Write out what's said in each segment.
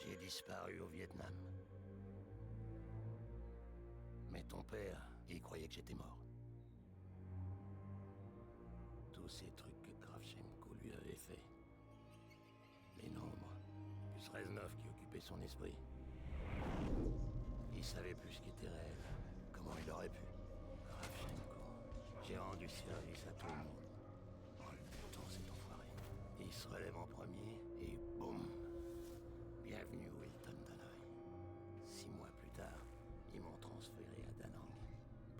qui est disparu au Vietnam. Mais ton père, il croyait que j'étais mort. Tous ces trucs que Kravchenko lui avait fait. Les nombres, plus Reznov qui occupait son esprit. Il savait plus ce qui était réel. Comment il aurait pu? Kravchenko. J'ai rendu service à tout le monde. En le butant, cet enfoiré. Il se relève en premier et boum. Bienvenue au Hilton d'Hanoï. 6 mois plus tard, ils m'ont transféré à Da Nang.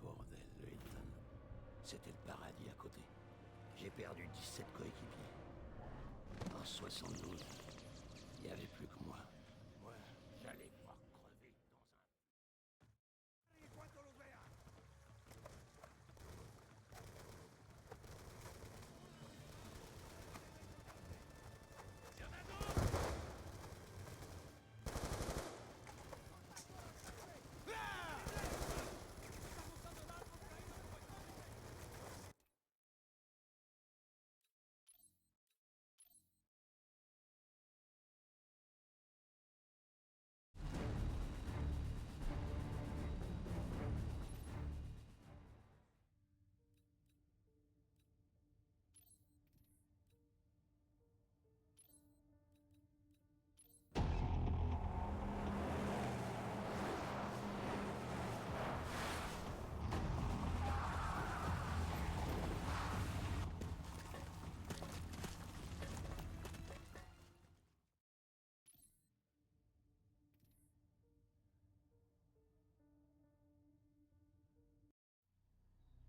Bordel, le Hilton. C'était le paradis à côté. J'ai perdu 17 coéquipiers. En 72, il n'y avait plus que moi. Moi, j'allais voir crever dans un...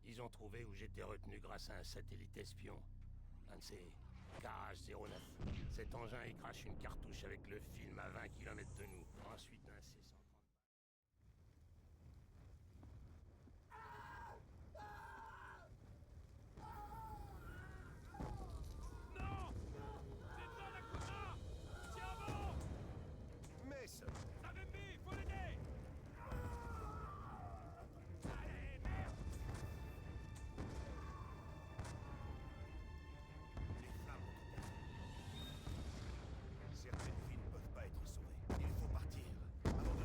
Ils ont trouvé où j'étais retenu grâce à un satellite espion. Un de ces Garage-09. Cet engin y crache une cartouche avec le film à 20 km de nous. Ensuite, un C-130. Non! C'est ça la Kona! Tiens bon! Mace! Ça va mis, faut l'aider! Allez, merde! Les flammes ont été... Certaines vies ne peuvent pas être sauvées. Il faut partir, avant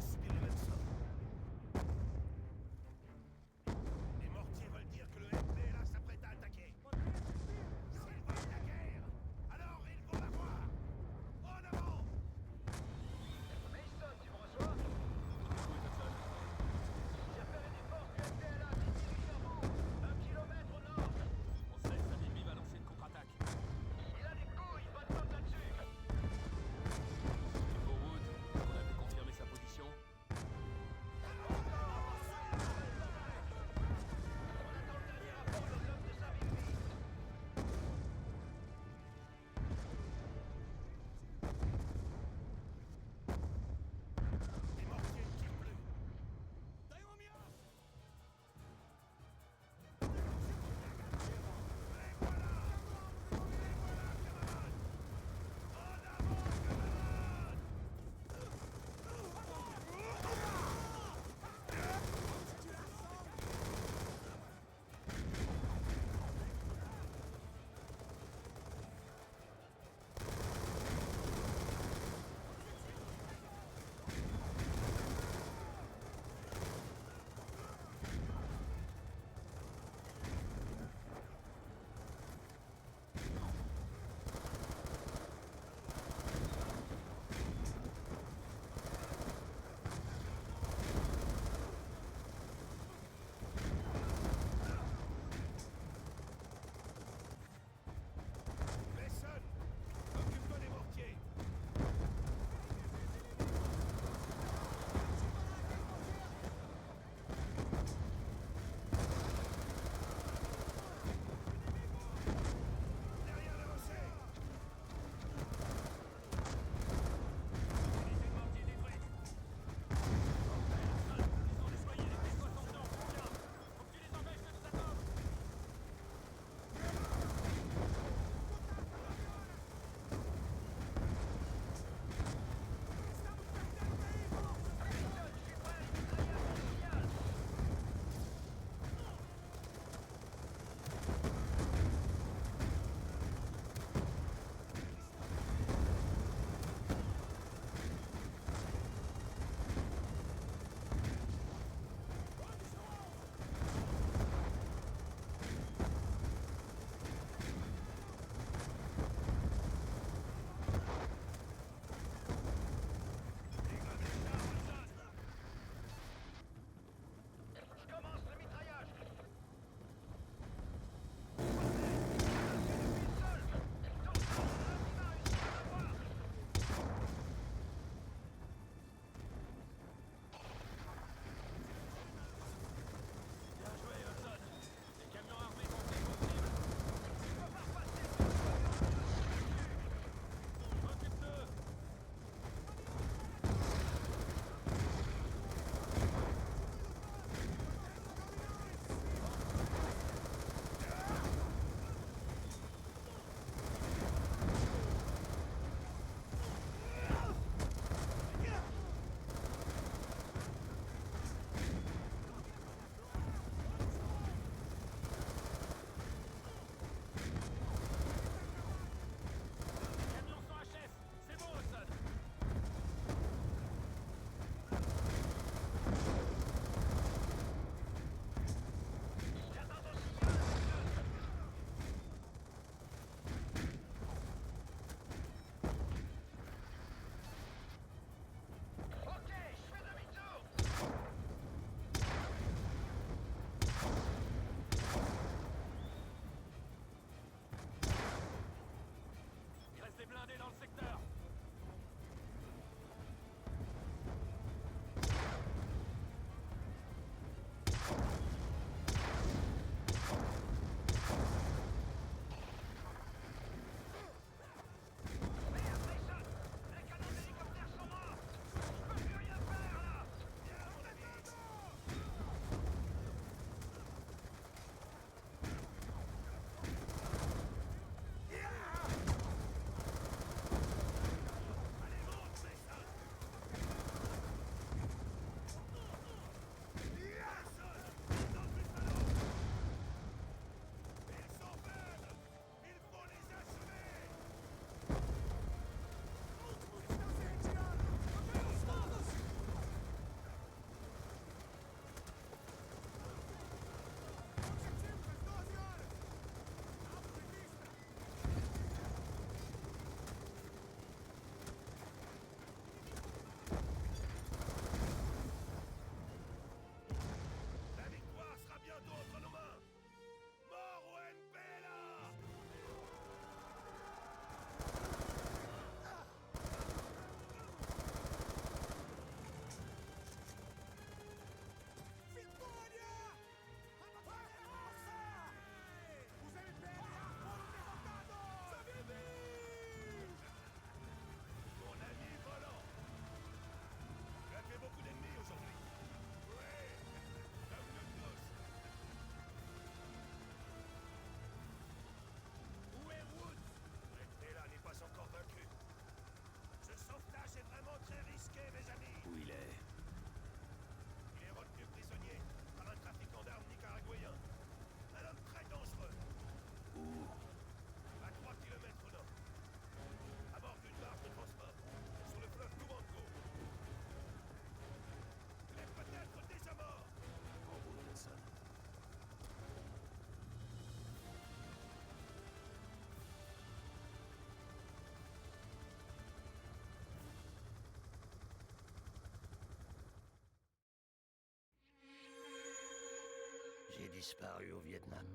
disparu au Vietnam.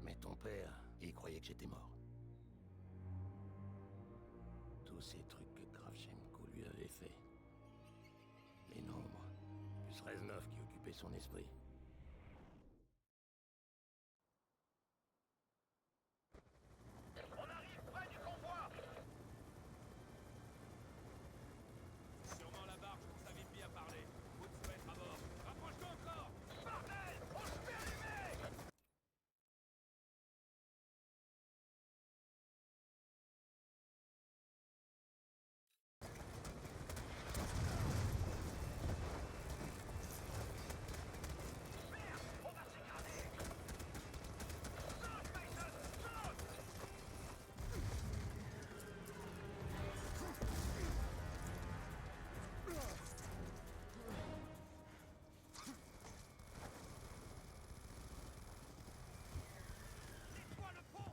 Mais ton père, il croyait que j'étais mort. Tous ces trucs que Kravchenko lui avait fait. Les nombres, plus Reznov qui occupait son esprit. On arrive près du convoi. Sûrement la barge dont savait bien parler. Vous devez être à bord. Rapproche-toi encore. Bordel, on se fait allumer. Nettoie le pont.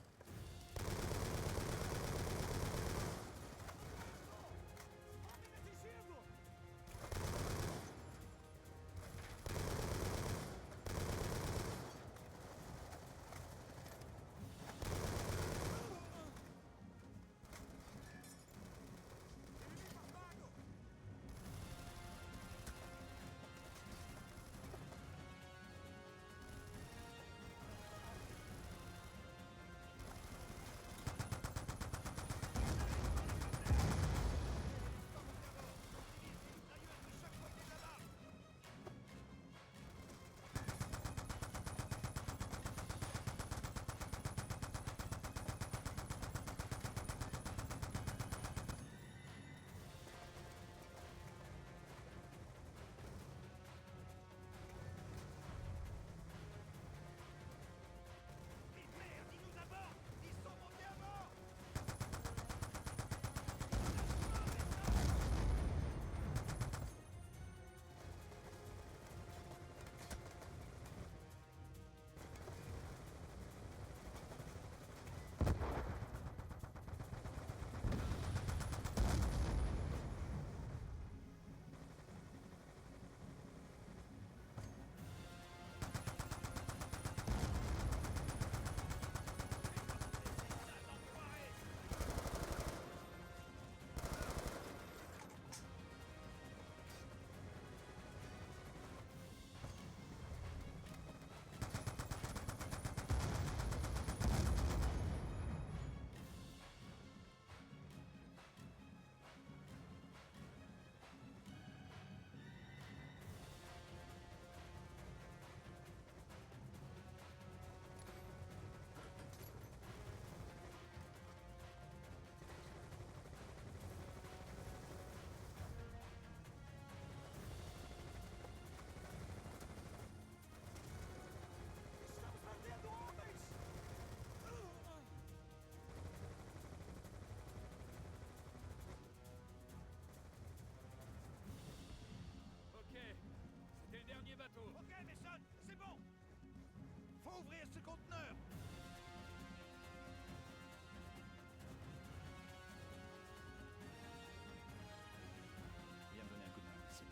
Merde, ils nous abordent. Ils sont montés à bord. Ok, c'était le dernier bateau. Ok, Mason, c'est bon. Faut ouvrir ce conteneur. Viens me donner un coup de main, merci.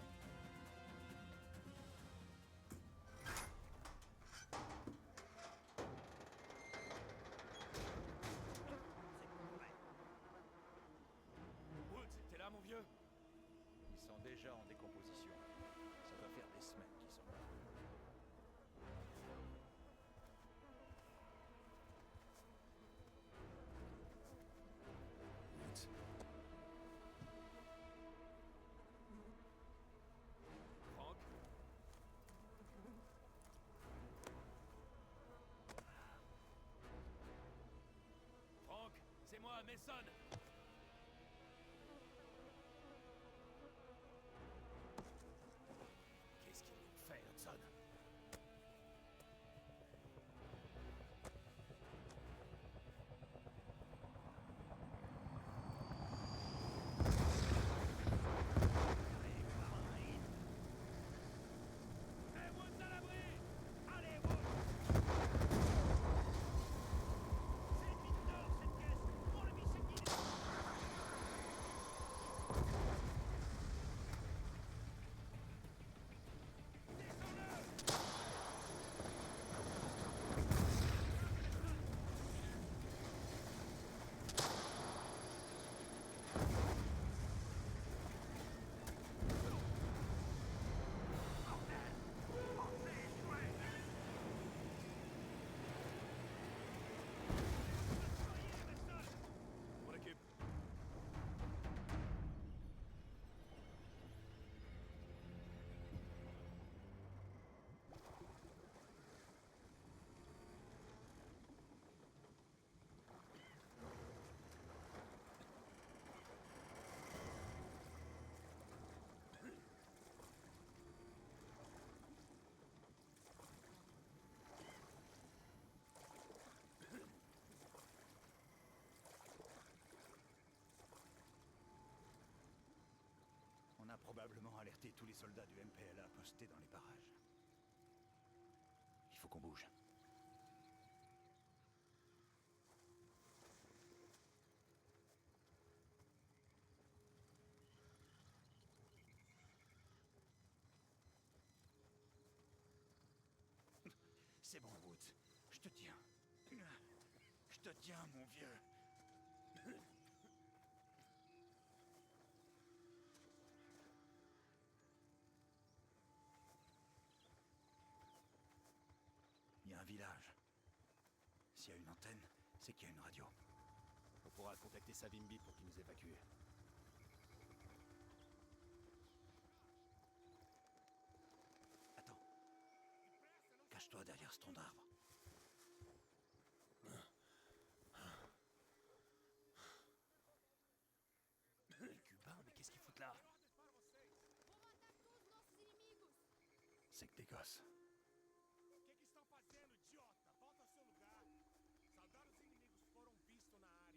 Woods, t'es là, mon vieux? Ils sont déjà en décomposition. Ça doit faire des semaines qu'ils sont là. Woods. Frank? Frank, c'est moi, Mason. Qu'est-ce qu'ils nous fait, Hudson? Hey, Woods à l'abri! Allez, Woods! C'est l'ennemi du Nord, cette caisse! On le mit, c'est qui? probablement alerté tous les soldats du MPLA postés dans les parages. Il faut qu'on bouge. C'est bon, Woods. Je te tiens. Je te tiens, mon vieux. Il y a un village. S'il y a une antenne, c'est qu'il y a une radio. On pourra contacter Savimbi pour qu'il nous évacue. Attends. Cache-toi derrière ce tronc d'arbre. Les Cubains, mais qu'est-ce qu'ils foutent là? C'est que des gosses. O que estão fazendo, idiota? Volta ao seu lugar. Soldados inimigos foram vistos na área.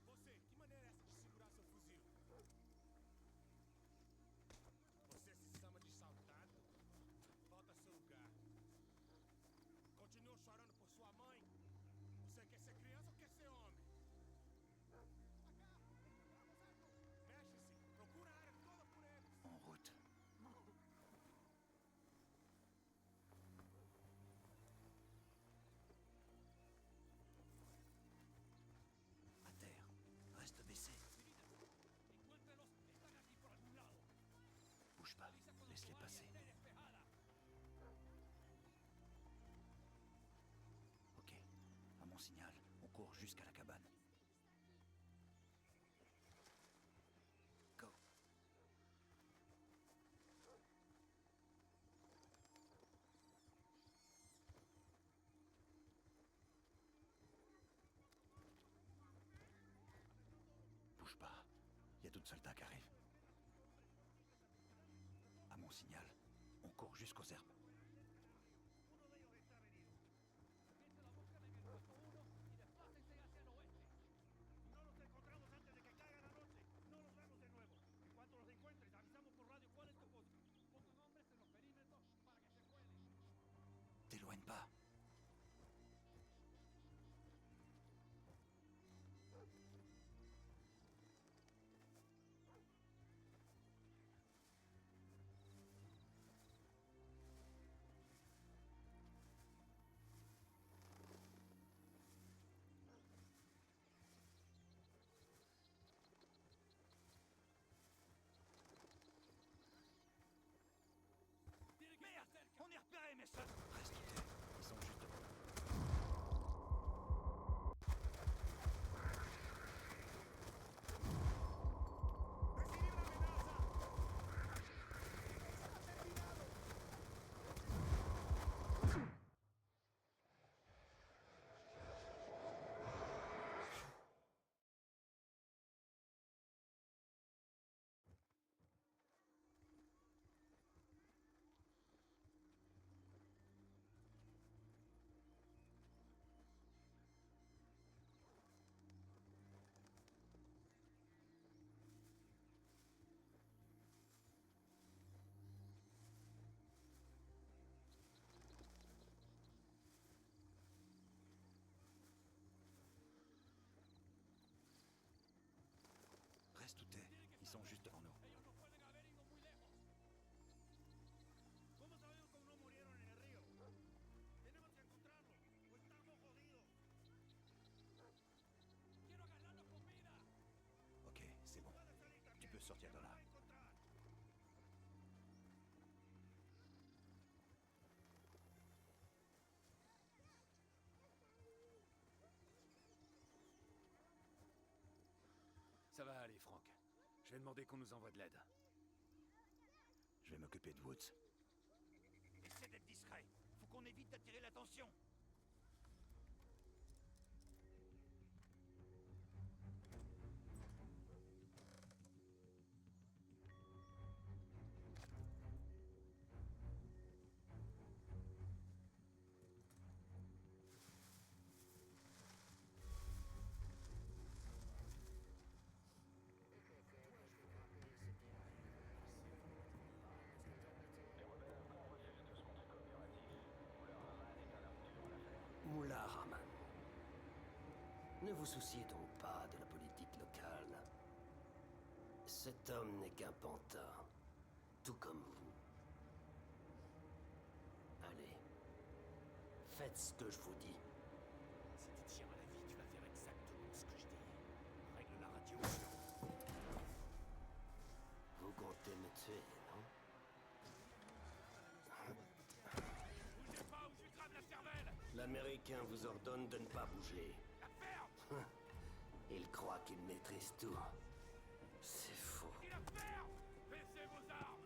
Você, que maneira é essa de segurar seu fuzil? Você se chama de soldado? Volta ao seu lugar. Continua chorando por sua mãe? Você quer ser criança ou quer ser homem? Mexe-se! Procura a área toda por eles! En route. À terre. Reste baissé. Encuéntrelos, están aquí por algún lado. Bouge pas. Laisse-les passer. Ok. À mon signal, on court jusqu'à la cabane. Go. Bouge pas. Il y a d'autres soldats qui arrivent. À mon signal, on court jusqu'aux herbes. No los encontramos antes de que caiga la noche. No los vemos de nuevo. En cuanto los encuentres, avisamos por radio cuál es tu posto. Pongan hombres en los perímetros para que se cuelen. T'éloigne pas. Merde! On est repéré, mes soeurs. Reste terre. Ils sont juste devant nous. ¡Recibí una amenaza! Reste où t'es. Ils sont juste devant nous. Ellos no pueden haber ido muy lejos. ¿Cómo sabemos cómo no murieron en el río? Tenemos que encontrarlos o estamos jodidos. Quiero ganarlos con vida. Ok, c'est bon. Puedes salir también. Tu peux sortir de Te là. van a encontrar. Ça va aller, Franck. Je vais demander qu'on nous envoie de l'aide. Je vais m'occuper de Woods. Essaie d'être discret. Faut qu'on évite d'attirer l'attention. vous souciez donc pas de la politique locale. Cet homme n'est qu'un pantin, tout comme vous. Allez, faites ce que je vous dis. Si tu tiens à la vie, tu vas faire exactement ce que je dis. Règle la radio. Vous comptez me tuer, non? Bougez pas ou je lui crame la cervelle. L'Américain vous ordonne de ne pas bouger. La ferme. Il croit qu'il maîtrise tout. C'est faux. Et la ferme. Baissez vos armes.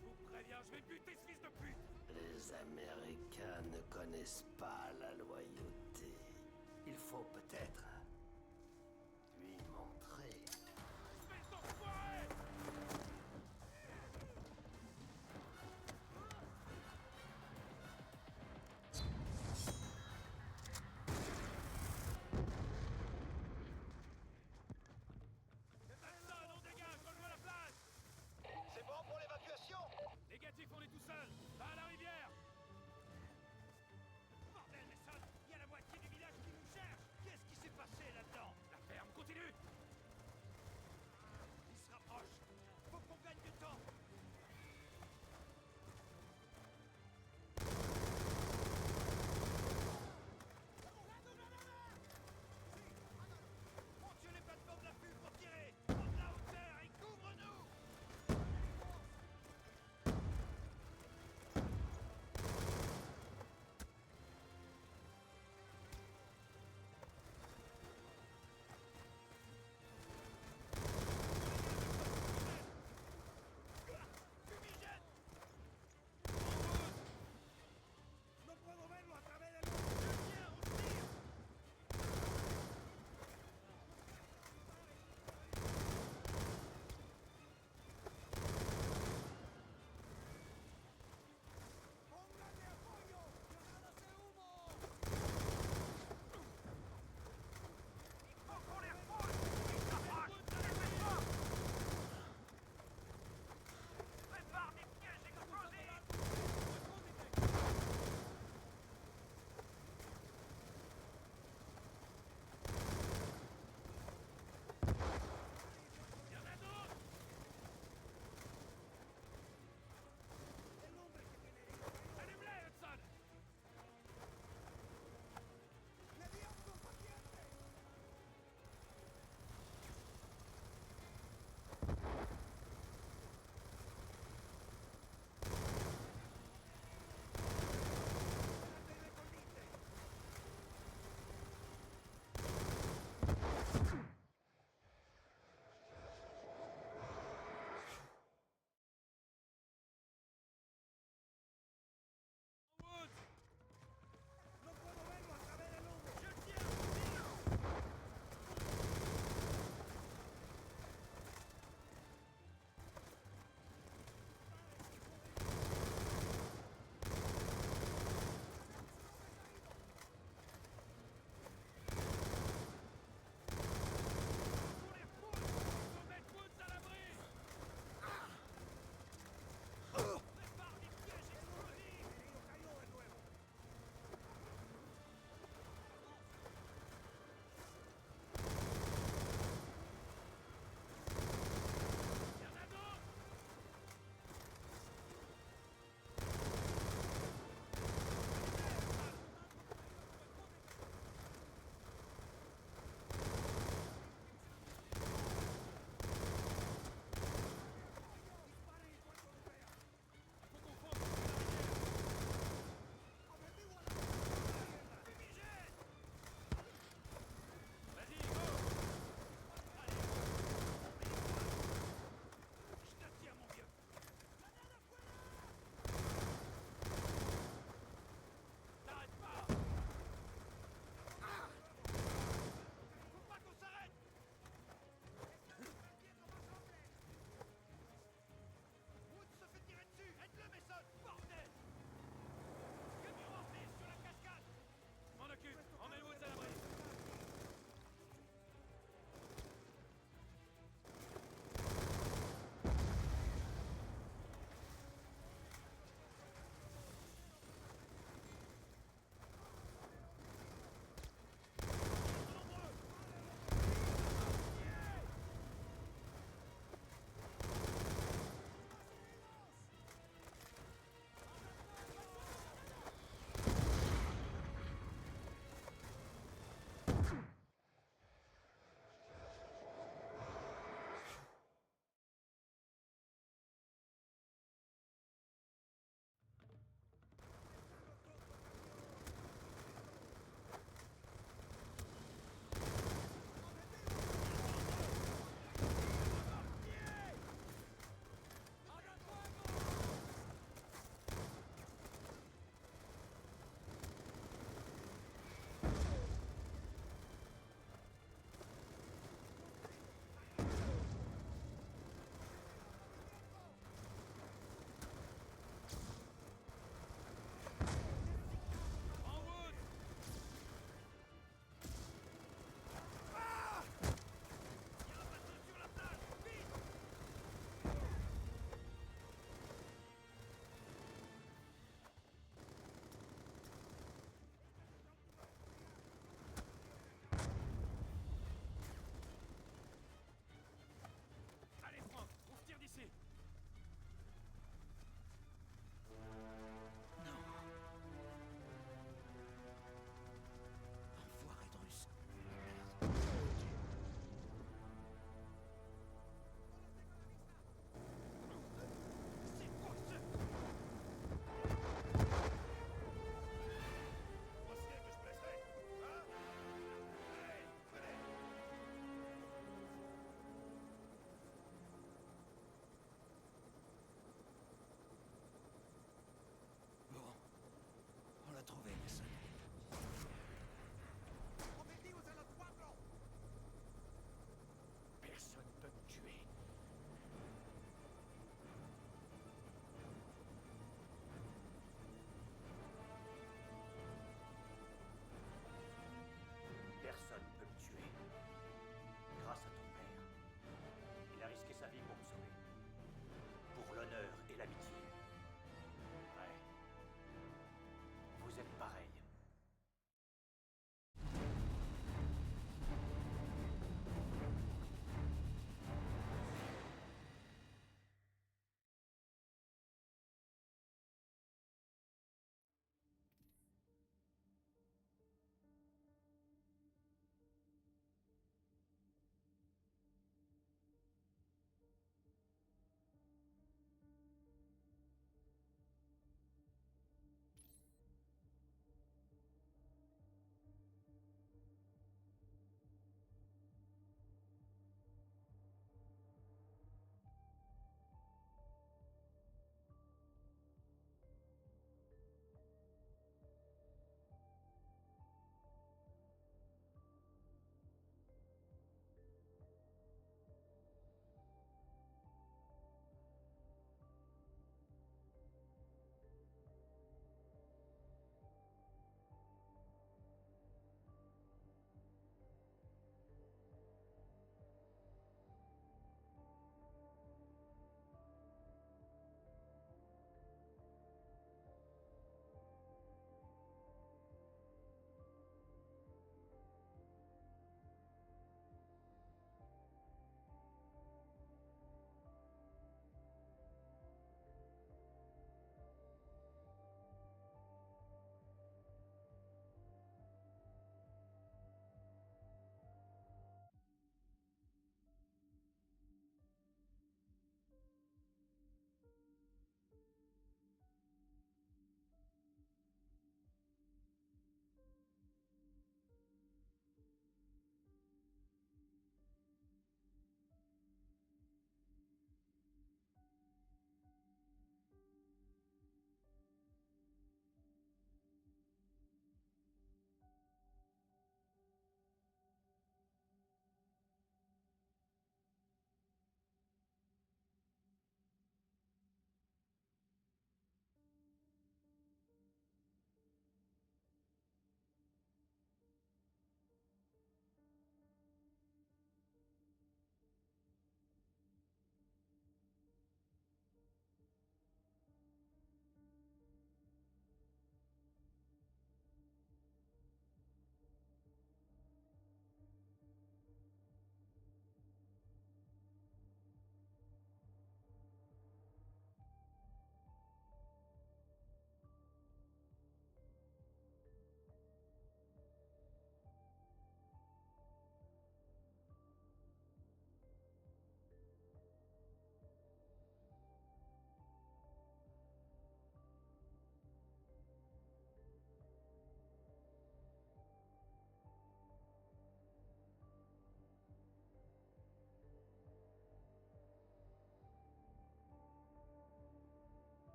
Je vous préviens, je vais buter ce fils de pute. Les Américains ne connaissent pas la loyauté. Il faut peut-être lui montrer. Espèce d'enfoiré. Personne, on dégage, rejoins la place. C'est bon pour l'évacuation? Négatif, on est tout seul. Va à la rivière. Bordel, Mason! Il y a la moitié du village qui nous cherche! Qu'est-ce qui s'est passé?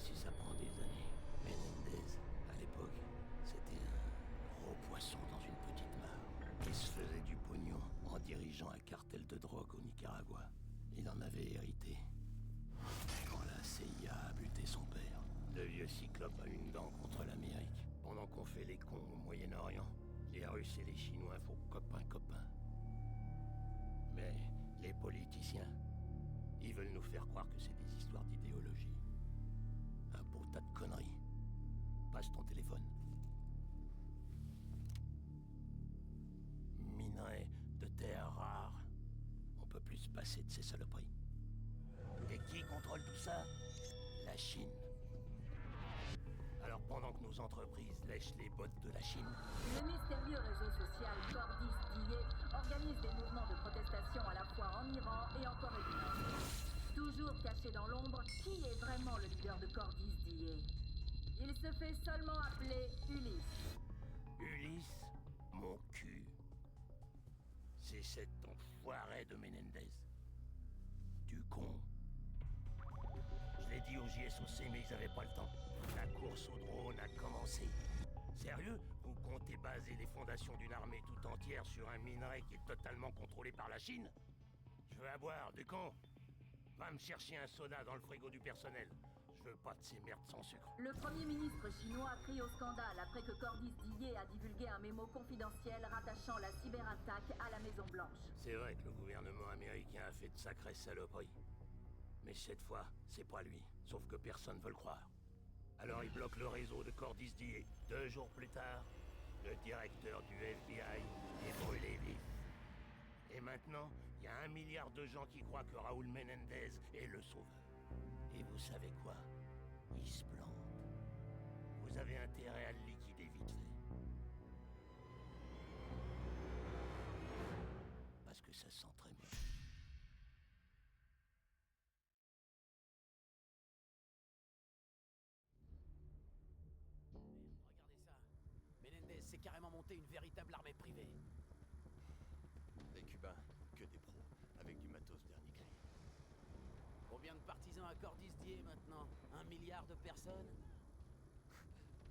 si ça prend des années. Menendez, à l'époque, c'était un gros poisson dans une petite mare. Il se faisait du pognon en dirigeant un cartel de drogue au Nicaragua. Il en avait hérité. Quand la CIA a buté son père, le vieux cyclope a une dent contre l'Amérique. Pendant qu'on fait les cons au Moyen-Orient, les Russes et les Chinois font copain-copain. Mais les politiciens, ils veulent nous faire croire que c'est des histoires d'idéologie. Un beau tas de conneries. Passe ton téléphone. Minerai de terres rares. On peut plus se passer de ces saloperies. Et qui contrôle tout ça? La Chine. Alors pendant que nos entreprises lèchent les bottes de la Chine, Le mystérieux réseau social Cordis DIA organise des mouvements de protestation à la fois en Iran et en Corée du Nord. Toujours caché dans l'ombre, qui est vraiment le leader de Cordis DIA? Il se fait seulement appeler Ulysse. Ulysse, mon cul. C'est cet enfoiré de Menendez. Du con. Je l'ai dit au JSOC, mais ils avaient pas le temps. La course au drone a commencé. Sérieux? Vous comptez baser les fondations d'une armée tout entière sur un minerai qui est totalement contrôlé par la Chine? Je veux à boire, du con. Va me chercher un soda dans le frigo du personnel. Je veux pas de ces merdes sans sucre. Le premier ministre chinois crie au scandale après que Cordis DIA a divulgué un mémo confidentiel rattachant la cyberattaque à la Maison Blanche. C'est vrai que le gouvernement américain a fait de sacrées saloperies. Mais cette fois, c'est pas lui. Sauf que personne veut le croire. Alors il bloque le réseau de Cordis DIA. 2 jours plus tard, le directeur du FBI est brûlé vif. Et maintenant, il y a 1 milliard de gens qui croient que Raúl Menendez est le sauveur. Et vous savez quoi? Il se plante. Vous avez intérêt à le liquider vite fait. Parce que ça sent très moche. Regardez ça. Menendez s'est carrément monté une véritable armée privée. Les Cubains, que des pros, avec du matos dernier cri. Combien de partisans à Cordis DIA maintenant? 1 milliard de personnes?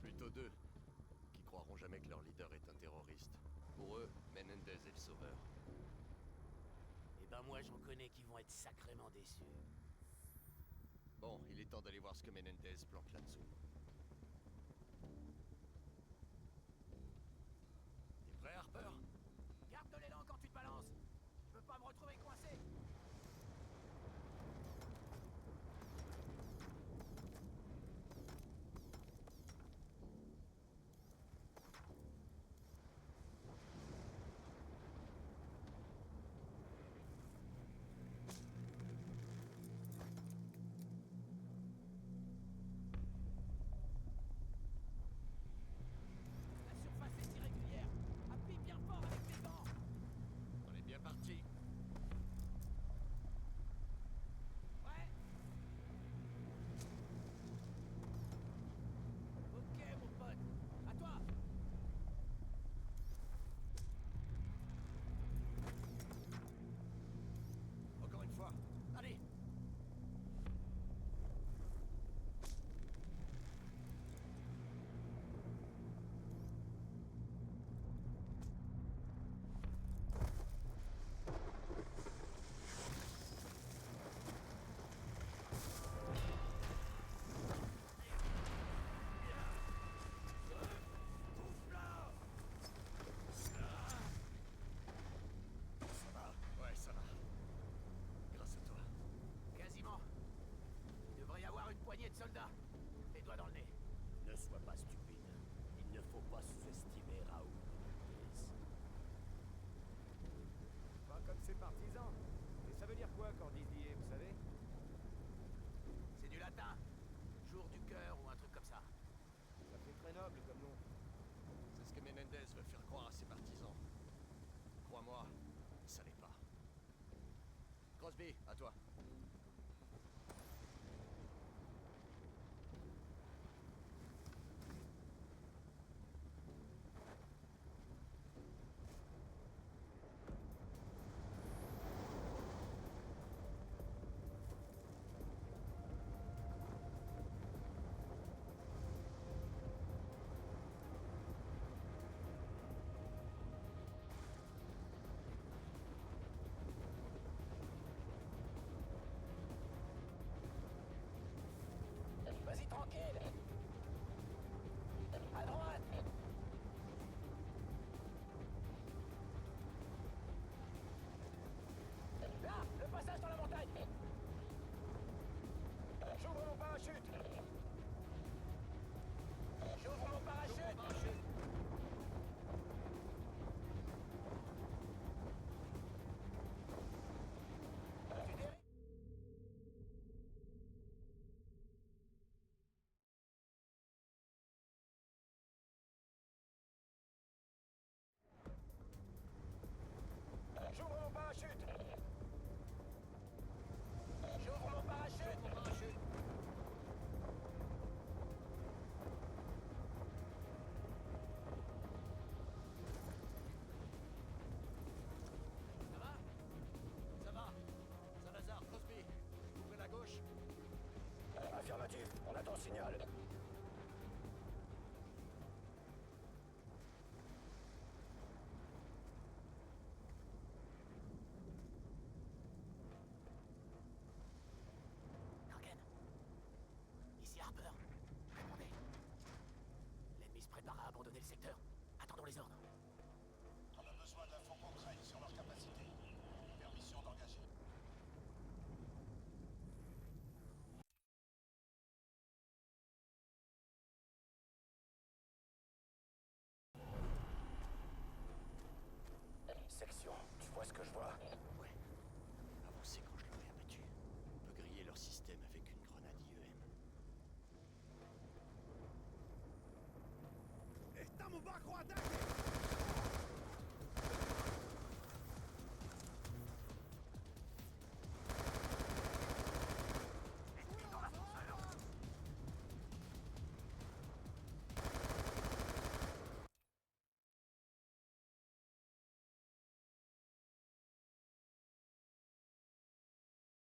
Plutôt 2, qui croiront jamais que leur leader est un terroriste. Pour eux, Menendez est le sauveur. Eh ben moi j'en connais qui vont être sacrément déçus. Bon, il est temps d'aller voir ce que Menendez planque là-dessous. T'es prêt, Harper? Garde de l'élan quand tu te balances. Je veux pas me retrouver coincé. La surface est irrégulière. Appuie bien fort avec tes dents. On est bien parti. Ouais. Ok mon pote. À toi. Encore une fois. Allez. Ça va? Ouais, ça va. Grâce à toi. Quasiment. Il devrait y avoir une poignée de soldats. Les doigts dans le nez. Ne sois pas stupide. Il ne faut pas sous-estimer Raoul Menendez. Pas comme ses partisans. Mais ça veut dire quoi, Cordis DIA, vous savez? C'est du latin. Jour du cœur ou un truc comme ça. Ça fait très noble comme nom. C'est ce que Menendez veut faire croire à ses partisans. Crois-moi, ça l'est pas. Crosby, à toi. le secteur. Attendons les ordres. On a besoin d'infos concrètes sur leur capacité. Permission d'engager. Section, tu vois ce que je vois? Ouais. Avancez quand je l'aurai abattu. On peut griller leur système avec une grenade IEM. Estamos bajo ataque!